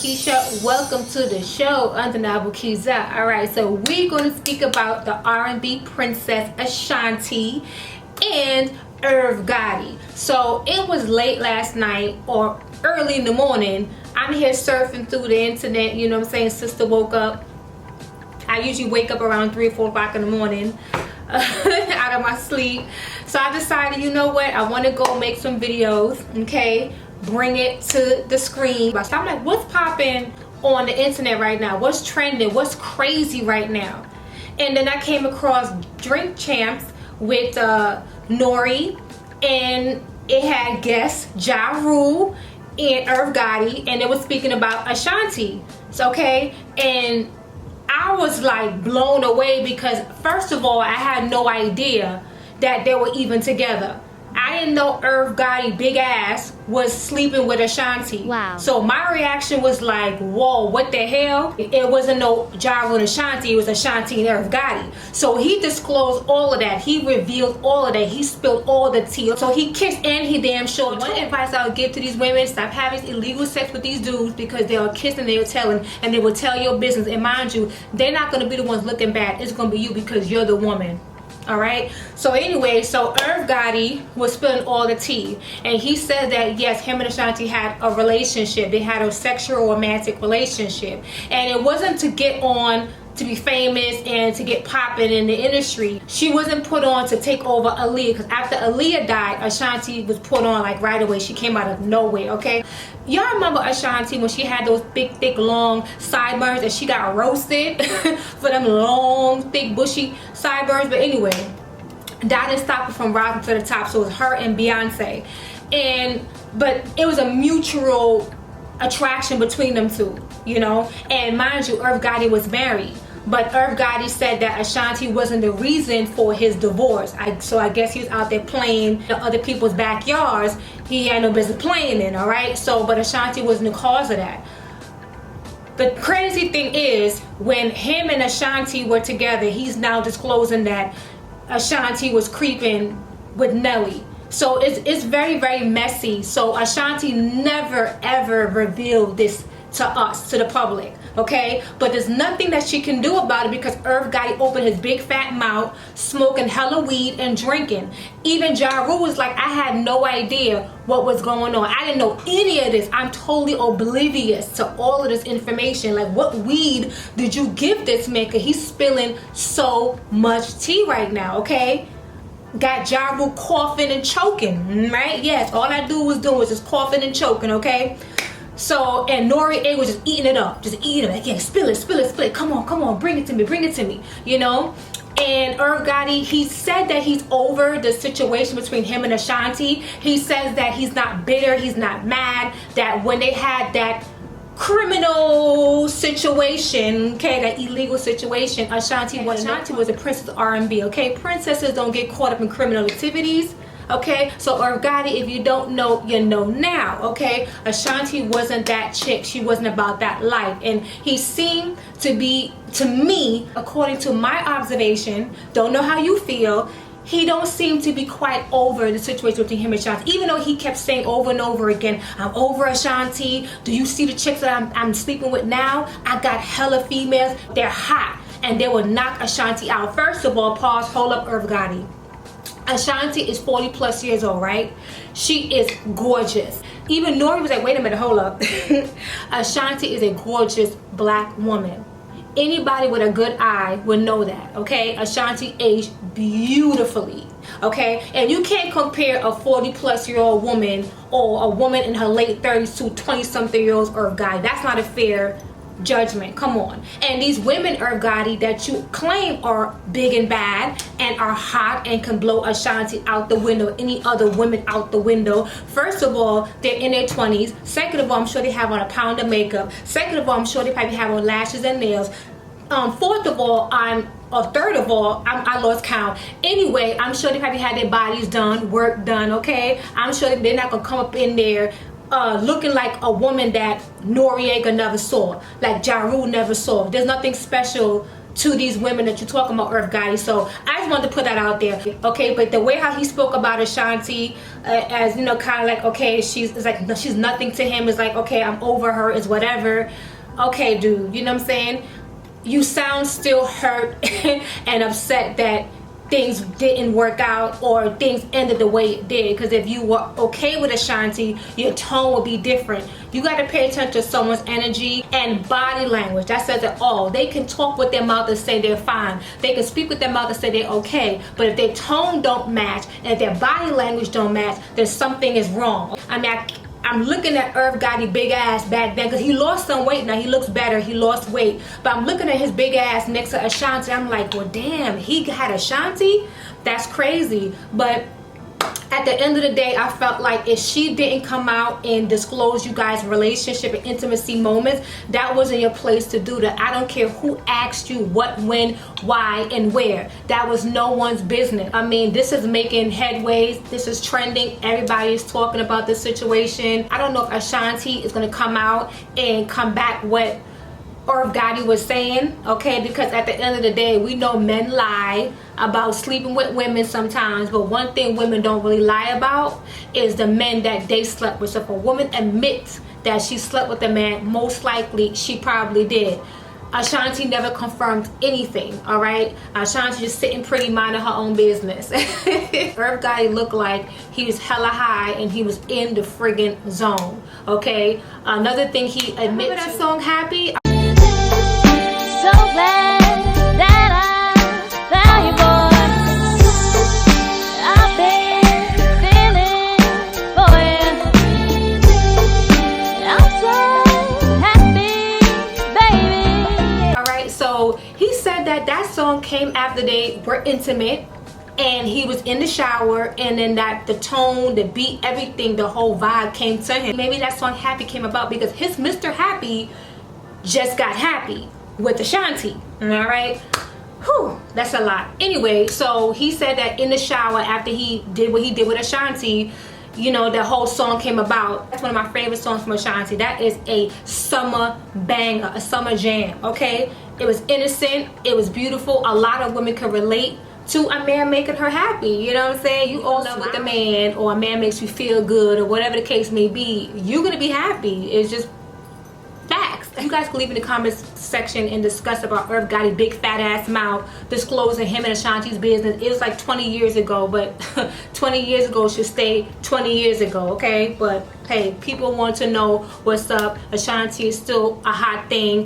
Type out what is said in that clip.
Keisha. Welcome to the show, Undeniable Keisha. Alright, so we're going to speak about the R&B princess Ashanti and Irv Gotti. So it was late last night or early in the morning. I'm here surfing through the internet, you know what I'm saying? Sister woke up. I usually wake up around 3 or 4 o'clock in the morning out of my sleep. So I decided, you know what? I want to go make some videos, okay? Bring it to the screen. So I'm like, what's popping on the internet right now? What's trending? What's crazy right now? And then I came across Drink Champs with Nori, and it had guests Ja Rule and Irv Gotti, and it was speaking about Ashanti. So, okay, and I was like blown away because first of all, I had no idea that they were even together. I didn't know Irv Gotti, big ass, was sleeping with Ashanti. Wow. So my reaction was like, whoa, what the hell? It wasn't no Ja Rule and Ashanti, it was Ashanti and Irv Gotti. So he disclosed all of that. He revealed all of that. He spilled all the tea. So he kissed and he damn sure. One advice I would give to these women, stop having illegal sex with these dudes because they'll kiss and they'll tell and they will tell your business. And mind you, they're not going to be the ones looking bad. It's going to be you because you're the woman. Alright, so anyway, so Irv Gotti was spilling all the tea, and he said that yes, him and Ashanti had a relationship. They had a sexual romantic relationship, and it wasn't to get on to be famous and to get popping in the industry. She wasn't put on to take over Aaliyah, because after Aaliyah died, Ashanti was put on like right away. She came out of nowhere, okay? Y'all remember Ashanti when she had those big, thick, long sideburns and she got roasted for them long, thick, bushy sideburns? But anyway, that didn't stop her from rising to the top. So it was her and Beyonce. But it was a mutual attraction between them two, you know? And mind you, Irv Gotti was married. But Irv Gotti said that Ashanti wasn't the reason for his divorce. So I guess he was out there playing in other people's backyards. He had no business playing in, all right? So, but Ashanti wasn't the cause of that. The crazy thing is, when him and Ashanti were together, he's now disclosing that Ashanti was creeping with Nelly. So it's very, very messy. So Ashanti never, ever revealed this to us, to the public, okay? But there's nothing that she can do about it because Irv Gotti opened his big fat mouth, smoking hella weed and drinking. Even Ja Rule was like, I had no idea what was going on. I didn't know any of this. I'm totally oblivious to all of this information. Like, what weed did you give this man? Because he's spilling so much tea right now, okay? Got Ja Rule coughing and choking, right? Yes, all I do was just coughing and choking, okay? So, and Nori A was just eating it up, just eating it. Like, yeah, spill it. Come on, bring it to me, you know? And Irv Gotti, he said that he's over the situation between him and Ashanti. He says that he's not bitter, he's not mad, that when they had that criminal situation, okay, that illegal situation, Ashanti was a princess of R&B, okay? Princesses don't get caught up in criminal activities. Okay, so Irv Gotti, if you don't know, you know now, okay? Ashanti wasn't that chick. She wasn't about that life. And he seemed to be, to me, according to my observation, don't know how you feel, he don't seem to be quite over the situation between him and Ashanti. Even though he kept saying over and over again, I'm over Ashanti. Do you see the chicks that I'm sleeping with now? I got hella females. They're hot. And they will knock Ashanti out. First of all, pause, hold up, Irv Gotti. Ashanti is 40 plus years old, right? She is gorgeous. Even Nori was like, wait a minute, hold up. Ashanti is a gorgeous black woman. Anybody with a good eye would know that, okay? Ashanti aged beautifully, okay? And you can't compare a 40 plus year old woman or a woman in her late 30s to 20 something year olds Irv Gotti. That's not a fair judgment. Come on. And these women, Irv Gotti, that you claim are big and bad and are hot and can blow Ashanti out the window, any other women out the window. First of all, they're in their 20s. Second of all, I'm sure they have on a pound of makeup. Second of all, I'm sure they probably have on lashes and nails. Fourth of all, third of all, I lost count. Anyway, I'm sure they probably had their bodies done, work done, okay? I'm sure they're not gonna come up in there looking like a woman that Noriega never saw, like Ja Rule never saw. There's nothing special to these women that you're talking about, Irv Gotti. So I just wanted to put that out there, okay? But the way how he spoke about Ashanti, as you know, kind of like, okay, she's nothing to him. It's like, okay, I'm over her, it's whatever. Okay, dude, you know what I'm saying? You sound still hurt and upset that things didn't work out or things ended the way it did. Because if you were okay with Ashanti, your tone would be different. You got to pay attention to someone's energy and body language. That says it all. They can talk with their mouth and say they're fine. They can speak with their mouth and say they're okay. But if their tone don't match and if their body language don't match, then something is wrong. I mean, I'm looking at Irv Gotti big ass back then, because he lost some weight. Now he looks better, he lost weight, but I'm looking at his big ass next to Ashanti. I'm like, well damn, he had Ashanti? That's crazy. But at the end of the day, I felt like if she didn't come out and disclose you guys' relationship and intimacy moments, that wasn't your place to do that. I don't care who asked you what, when, why, and where. That was no one's business. I mean, this is making headways. This is trending. Everybody is talking about this situation. I don't know if Ashanti is going to come out and come back what Irv Gotti was saying, okay? Because at the end of the day, we know men lie about sleeping with women sometimes, but one thing women don't really lie about is the men that they slept with. So if a woman admits that she slept with a man, most likely she probably did. Ashanti never confirmed anything, all right? Ashanti just sitting pretty, minding her own business. Irv Gotti looked like he was hella high and he was in the friggin' zone, okay? Another thing he admits. Remember that song, Happy? So glad that I found you, boy. I've been feeling for you. I'm so happy, baby. Alright, so he said that song came after they were intimate and he was in the shower, and then that the tone, the beat, everything, the whole vibe came to him. Maybe that song Happy came about because his Mr. Happy just got happy with Ashanti, all right? Whew, that's a lot. Anyway, so he said that in the shower after he did what he did with Ashanti, you know, the whole song came about. That's one of my favorite songs from Ashanti. That is a summer banger, a summer jam, okay? It was innocent, it was beautiful. A lot of women can relate to a man making her happy, you know what I'm saying? You all know with a man, or a man makes you feel good, or whatever the case may be, you're gonna be happy. It's just facts. You guys can leave in the comments section and discuss about Irv Gotti big fat ass mouth disclosing him and Ashanti's business. It was like 20 years ago, but 20 years ago should stay 20 years ago, okay? But hey, people want to know what's up. Ashanti is still a hot thing.